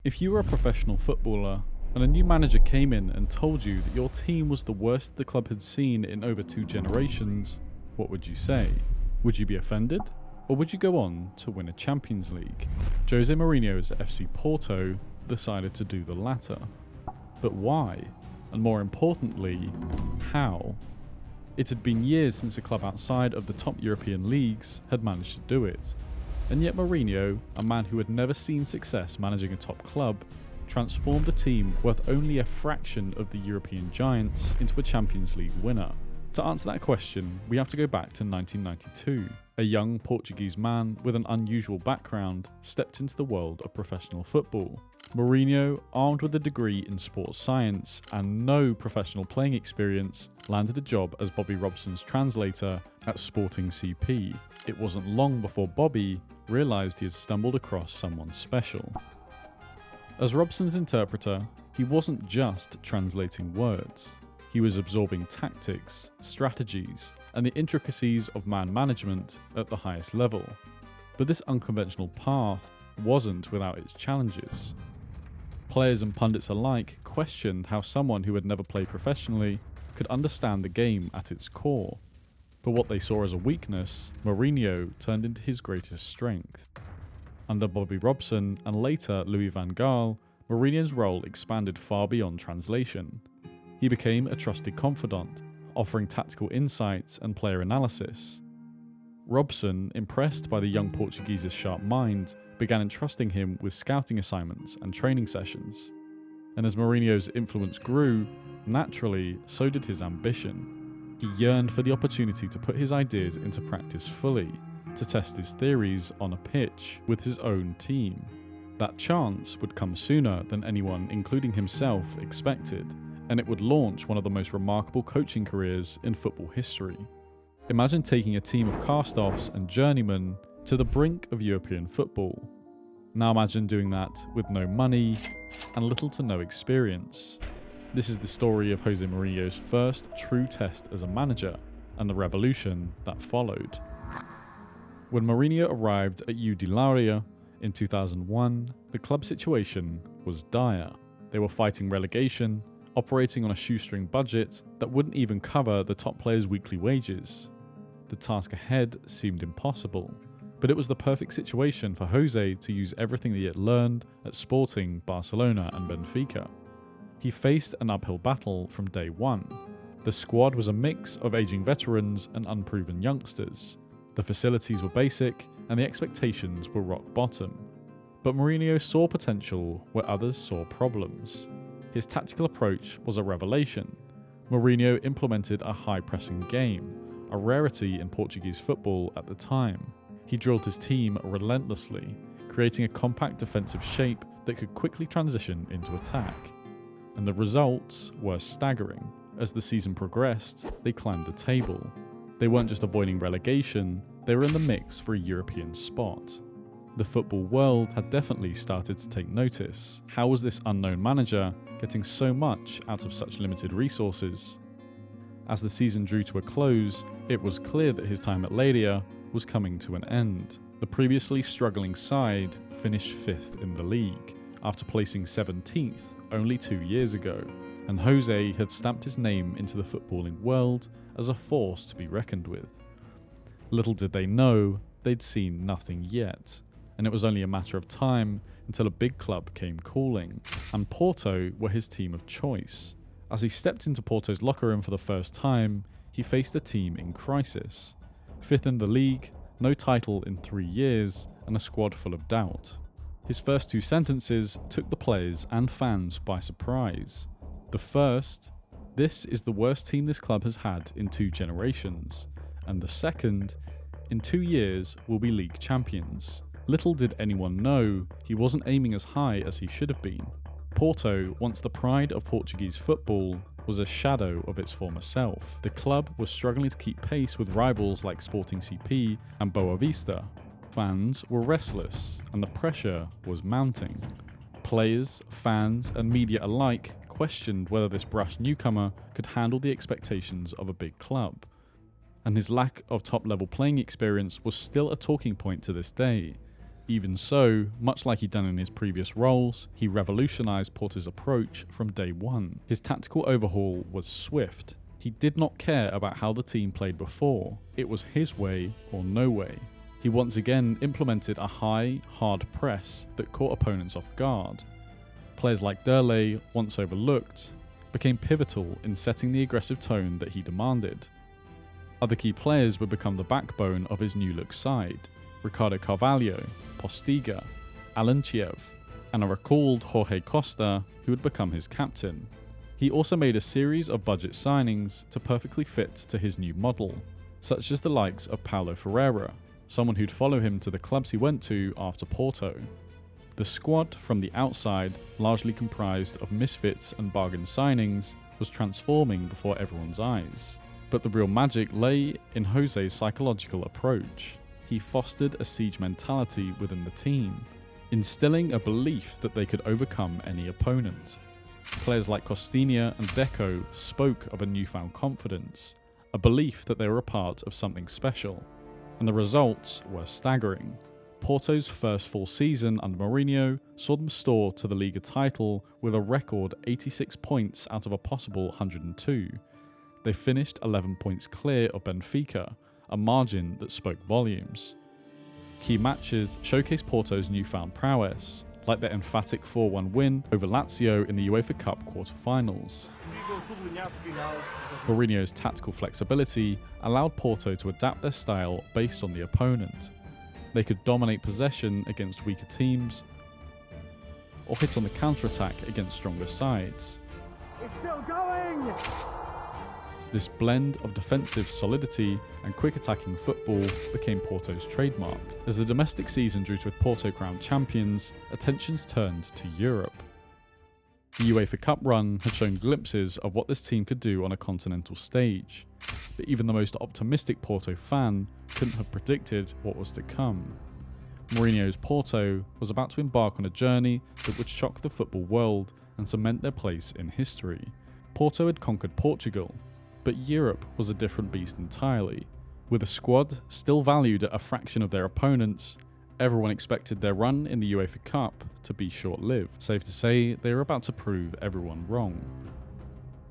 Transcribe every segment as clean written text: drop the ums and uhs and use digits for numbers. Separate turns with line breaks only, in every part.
If you were a professional footballer and a new manager came in and told you that your team was the worst the club had seen in over 2 generations, what would you say? Would you be offended? Or would you go on to win a Champions League? Jose Mourinho's FC Porto decided to do the latter. But why? And more importantly, how? It had been years since a club outside of the top European leagues had managed to do it. And yet Mourihno, a man who had never seen success managing a top club, transformed a team worth only a fraction of the European giants into a Champions League winner. To answer that question, we have to go back to 1992. A young Portuguese man with an unusual background stepped into the world of professional football. Mourihno, armed with a degree in sports science and no professional playing experience, landed a job as Bobby Robson's translator at Sporting CP. It wasn't long before Bobby realised he had stumbled across someone special. As Robson's interpreter, he wasn't just translating words. He was absorbing tactics, strategies, and the intricacies of man management at the highest level. But this unconventional path wasn't without its challenges. Players and pundits alike questioned how someone who had never played professionally could understand the game at its core. But what they saw as a weakness, Mourihno turned into his greatest strength. Under Bobby Robson and later Louis van Gaal, Mourinho's role expanded far beyond translation. He became a trusted confidant, offering tactical insights and player analysis. Robson, impressed by the young Portuguese's sharp mind, began entrusting him with scouting assignments and training sessions. And as Mourinho's influence grew, naturally, so did his ambition. He yearned for the opportunity to put his ideas into practice fully, to test his theories on a pitch with his own team. That chance would come sooner than anyone, including himself, expected, and it would launch one of the most remarkable coaching careers in football history. Imagine taking a team of cast-offs and journeymen to the brink of European football. Now imagine doing that with no money and little to no experience. This is the story of Jose Mourinho's first true test as a manager and the revolution that followed. When Mourihno arrived at Leiria in 2001, the club situation was dire. They were fighting relegation, operating on a shoestring budget that wouldn't even cover the top players' weekly wages. The task ahead seemed impossible, but it was the perfect situation for Jose to use everything that he had learned at Sporting, Barcelona and Benfica. He faced an uphill battle from day one. The squad was a mix of aging veterans and unproven youngsters. The facilities were basic and the expectations were rock bottom. But Mourihno saw potential where others saw problems. His tactical approach was a revelation. Mourihno implemented a high-pressing game, a rarity in Portuguese football at the time. He drilled his team relentlessly, creating a compact defensive shape that could quickly transition into attack. And the results were staggering. As the season progressed, they climbed the table. They weren't just avoiding relegation, they were in the mix for a European spot. The football world had definitely started to take notice. How was this unknown manager getting so much out of such limited resources? As the season drew to a close, it was clear that his time at Leiria was coming to an end. The previously struggling side finished 5th in the league, after placing 17th only 2 years ago, and Jose had stamped his name into the footballing world as a force to be reckoned with. Little did they know, they'd seen nothing yet, and it was only a matter of time until a big club came calling, and Porto were his team of choice. As he stepped into Porto's locker room for the first time, he faced a team in crisis. 5th in the league, no title in 3 years, and a squad full of doubt. His first 2 sentences took the players and fans by surprise. The first, "This is the worst team this club has had in 2 generations." And the second, "In 2 years we'll be league champions." Little did anyone know he wasn't aiming as high as he should have been. Porto, once the pride of Portuguese football, was a shadow of its former self. The club was struggling to keep pace with rivals like Sporting CP and Boa Vista. Fans were restless, and the pressure was mounting. Players, fans, and media alike questioned whether this brash newcomer could handle the expectations of a big club. And his lack of top-level playing experience was still a talking point to this day. Even so, much like he'd done in his previous roles, he revolutionised Porto's approach from day one. His tactical overhaul was swift. He did not care about how the team played before. It was his way or no way. He once again implemented a high, hard press that caught opponents off guard. Players like Leiria, once overlooked, became pivotal in setting the aggressive tone that he demanded. Other key players would become the backbone of his new look side: Ricardo Carvalho, Postiga, Alanchiev, and a recalled Jorge Costa, who would become his captain. He also made a series of budget signings to perfectly fit to his new model, such as the likes of Paulo Ferreira, someone who'd follow him to the clubs he went to after Porto. The squad from the outside, largely comprised of misfits and bargain signings, was transforming before everyone's eyes. But the real magic lay in Jose's psychological approach. He fostered a siege mentality within the team, instilling a belief that they could overcome any opponent. Players like Costinha and Deco spoke of a newfound confidence, a belief that they were a part of something special, and the results were staggering. Porto's first full season under Mourinho saw them soar to the Liga title with a record 86 points out of a possible 102. They finished 11 points clear of Benfica, a margin that spoke volumes. Key matches showcased Porto's newfound prowess, like their emphatic 4-1 win over Lazio in the UEFA Cup quarter-finals. Mourinho's tactical flexibility allowed Porto to adapt their style based on the opponent. They could dominate possession against weaker teams, or hit on the counter-attack against stronger sides.
It's still going!
This blend of defensive solidity and quick attacking football became Porto's trademark. As the domestic season drew to a Porto crowned champions, attentions turned to Europe. The UEFA Cup run had shown glimpses of what this team could do on a continental stage, but even the most optimistic Porto fan couldn't have predicted what was to come. Mourinho's Porto was about to embark on a journey that would shock the football world and cement their place in history. Porto had conquered Portugal, but Europe was a different beast entirely. With a squad still valued at a fraction of their opponents, everyone expected their run in the UEFA Cup to be short-lived. Safe to say, they were about to prove everyone wrong.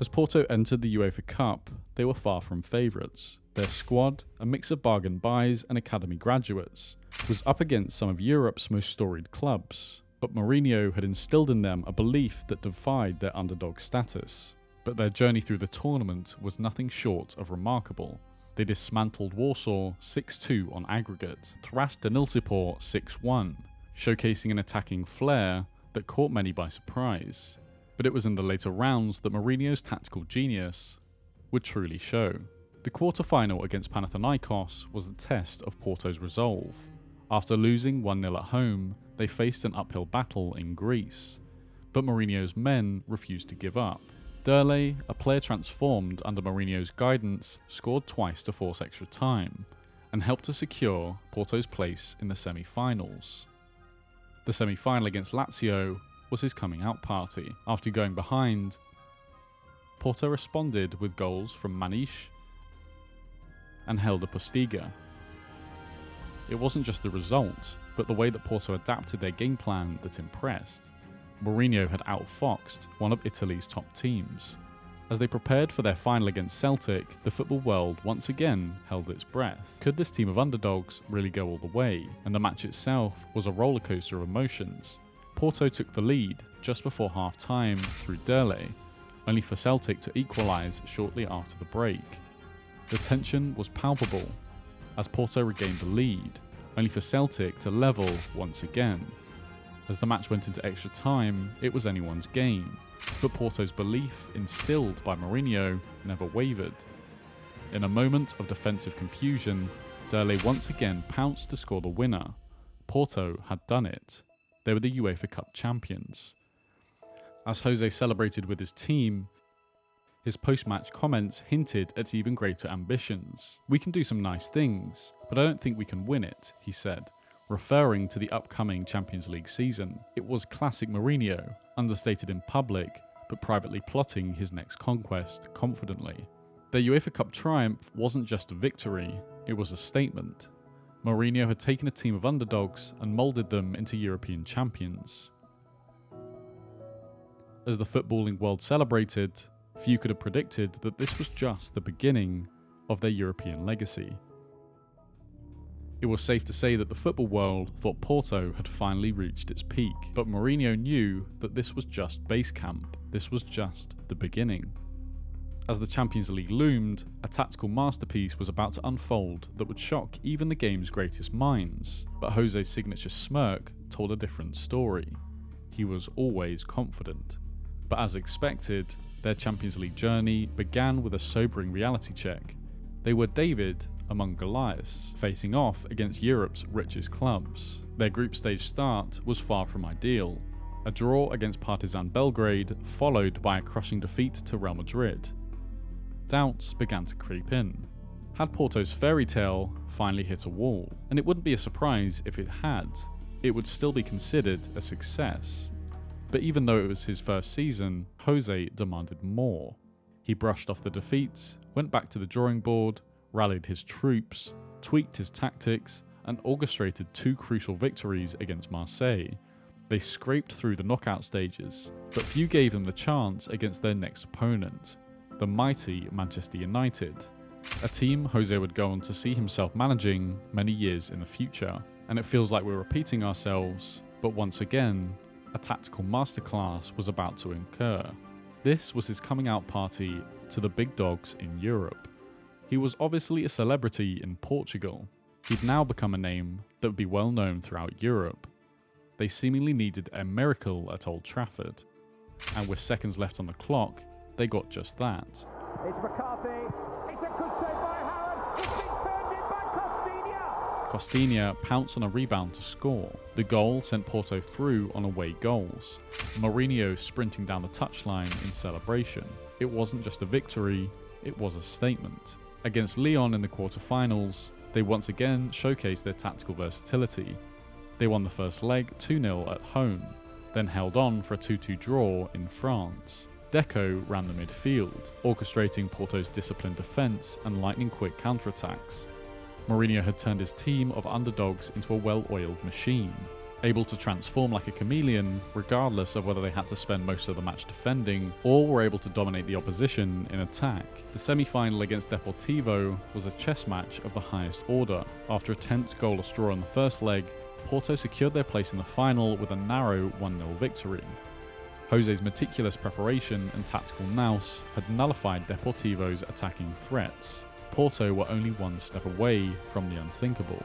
As Porto entered the UEFA Cup, they were far from favourites. Their squad, a mix of bargain buys and academy graduates, was up against some of Europe's most storied clubs, but Mourinho had instilled in them a belief that defied their underdog status. But their journey through the tournament was nothing short of remarkable. They dismantled Warsaw 6-2 on aggregate, thrashed Denizlispor 6-1, showcasing an attacking flair that caught many by surprise. But it was in the later rounds that Mourinho's tactical genius would truly show. The quarter-final against Panathinaikos was the test of Porto's resolve. After losing 1-0 at home, they faced an uphill battle in Greece. But Mourinho's men refused to give up. Leiria, a player transformed under Mourinho's guidance, scored twice to force extra time, and helped to secure Porto's place in the semi-finals. The semi-final against Lazio was his coming out party. After going behind, Porto responded with goals from Maniche and Helder Postiga. It wasn't just the result, but the way that Porto adapted their game plan that impressed. Mourihno had outfoxed one of Italy's top teams. As they prepared for their final against Celtic, the football world once again held its breath. Could this team of underdogs really go all the way? And the match itself was a rollercoaster of emotions. Porto took the lead just before half-time through Leiria, only for Celtic to equalise shortly after the break. The tension was palpable as Porto regained the lead, only for Celtic to level once again. As the match went into extra time, it was anyone's game, but Porto's belief instilled by Mourinho never wavered. In a moment of defensive confusion, Leiria once again pounced to score the winner. Porto had done it. They were the UEFA Cup champions. As Jose celebrated with his team, his post-match comments hinted at even greater ambitions. "We can do some nice things, but I don't think we can win it," he said, referring to the upcoming Champions League season. It was classic Mourinho, understated in public, but privately plotting his next conquest confidently. Their UEFA Cup triumph wasn't just a victory, it was a statement. Mourinho had taken a team of underdogs and moulded them into European champions. As the footballing world celebrated, few could have predicted that this was just the beginning of their European legacy. It was safe to say that the football world thought Porto had finally reached its peak, but Mourinho knew that this was just base camp. This was just the beginning. As the Champions League loomed, a tactical masterpiece was about to unfold that would shock even the game's greatest minds, but Jose's signature smirk told a different story. He was always confident. But as expected, their Champions League journey began with a sobering reality check. They were David among Goliaths, facing off against Europe's richest clubs. Their group stage start was far from ideal. A draw against Partizan Belgrade, followed by a crushing defeat to Real Madrid. Doubts began to creep in. Had Porto's fairy tale finally hit a wall? And it wouldn't be a surprise if it had. It would still be considered a success. But even though it was his first season, Jose demanded more. He brushed off the defeats, went back to the drawing board, rallied his troops, tweaked his tactics, and orchestrated 2 crucial victories against Marseille. They scraped through the knockout stages, but few gave them the chance against their next opponent, the mighty Manchester United, a team Jose would go on to see himself managing many years in the future. And it feels like we're repeating ourselves, but once again, a tactical masterclass was about to occur. This was his coming out party to the big dogs in Europe. He was obviously a celebrity in Portugal. He'd now become a name that would be well known throughout Europe. They seemingly needed a miracle at Old Trafford. And with seconds left on the clock, they got just that.
It's McCarthy. It's a good save by Howard. It's been turned in by Costinha.
Costinha pounced on a rebound to score. The goal sent Porto through on away goals. Mourihno sprinting down the touchline in celebration. It wasn't just a victory, it was a statement. Against Lyon in the quarter-finals, they once again showcased their tactical versatility. They won the first leg 2-0 at home, then held on for a 2-2 draw in France. Deco ran the midfield, orchestrating Porto's disciplined defence and lightning-quick counterattacks. Mourinho had turned his team of underdogs into a well-oiled machine, able to transform like a chameleon regardless of whether they had to spend most of the match defending or were able to dominate the opposition in attack. The semi-final against Deportivo was a chess match of the highest order. After a tense goalless draw in the first leg, Porto secured their place in the final with a narrow 1-0 victory. Jose's meticulous preparation and tactical nous had nullified Deportivo's attacking threats. Porto were only one step away from the unthinkable.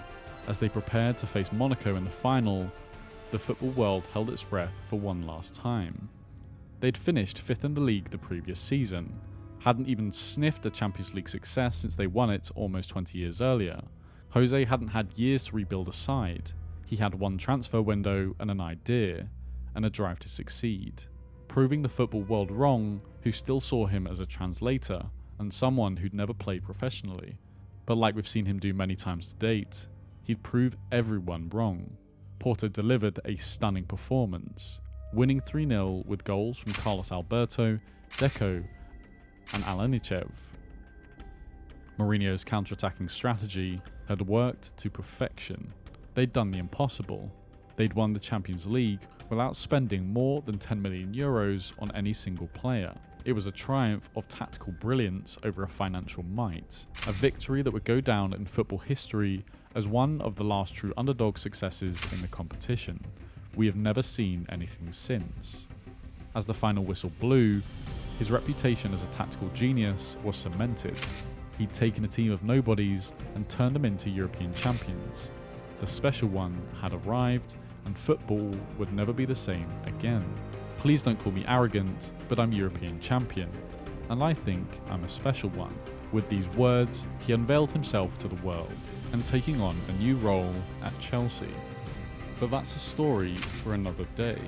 As they prepared to face Monaco in the final, the football world held its breath for one last time. They'd finished 5th in the league the previous season, hadn't even sniffed a Champions League success since they won it almost 20 years earlier. Jose hadn't had years to rebuild a side. He had one transfer window and an idea, and a drive to succeed, proving the football world wrong, who still saw him as a translator and someone who'd never played professionally. But like we've seen him do many times to date, he'd prove everyone wrong. Porto delivered a stunning performance, winning 3-0 with goals from Carlos Alberto, Deco and Alenichev. Mourinho's counter-attacking strategy had worked to perfection. They'd done the impossible. They'd won the Champions League without spending more than 10 million euros on any single player. It was a triumph of tactical brilliance over a financial might, a victory that would go down in football history as one of the last true underdog successes in the competition. We have never seen anything since. As the final whistle blew, his reputation as a tactical genius was cemented. He'd taken a team of nobodies and turned them into European champions. The special one had arrived, and football would never be the same again. Please don't call me arrogant, but I'm European champion, and I think I'm a special one. With these words, he unveiled himself to the world, and taking on a new role at Chelsea. But that's a story for another day.